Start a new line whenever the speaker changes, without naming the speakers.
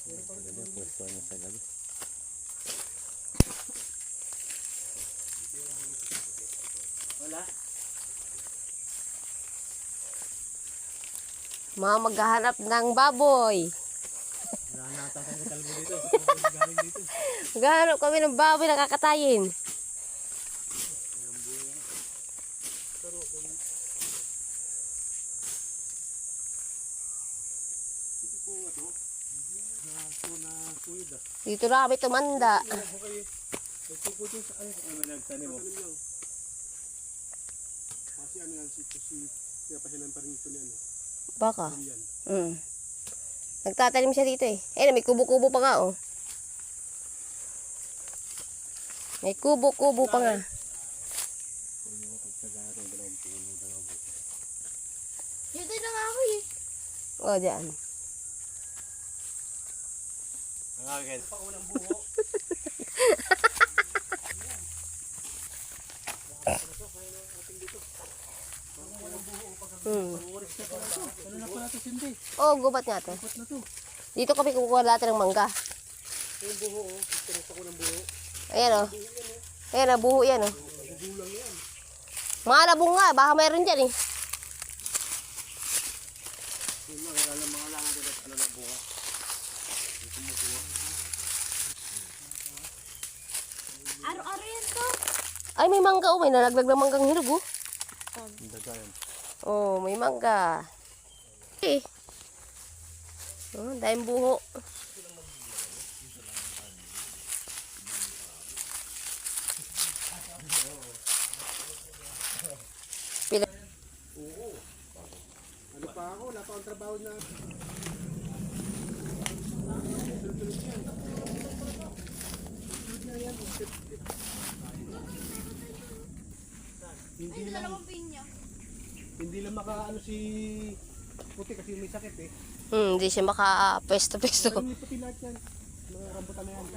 Maganda yung pwesto niya sa gabi.
Wala.
Mga maghahanap ng baboy.
Wala na ata tayong kalbo dito. Galing dito.
Maghahanap kami ng baboy na kakatayin. Dito na kami tumanda.
Nagpuputin sa ano? Ano nagtanim mo?
Kasi ano yan, si pinapahilan pa rin ito ni ano.
Baka.
Yan.
Nagtatanim siya dito eh. Eh, may kubo-kubo pa nga oh. May kubo-kubo pa nga.
Yun din na nga ako eh.
O, dyan.
Nangagay.
Paunang buho.
Ano na pala ito, Cindy?
Oh, gubat nga to.
Dapat na to.
Dito kami kukuha natin ng mangga.
Yung buho, pinusa ko ng buho.
Ayan oh. Ayan, nabuho yan oh.
Nagugulang yan.
Mga labong nga, baka mayroon dyan eh.
Yung mga alam mga langan dito at ano na buho.
Araw-araw yan to.
Ay, may mangga oh. May nalaglag na manggang hinog oh.
Ang daga yan.
Oh, may mangga. Eh. Oh, dahil buho. Pila.
Oo. Ano pa ako, wala pa akong trabaho na. Tulog-tulog yan.
Ay, dalawang pinya.
Hindi lang makaano si puti kasi may sakit eh.
Hindi siya maka-pesto-pesto.
Pero hindi puti lahat yan. Mga rambutan na yan.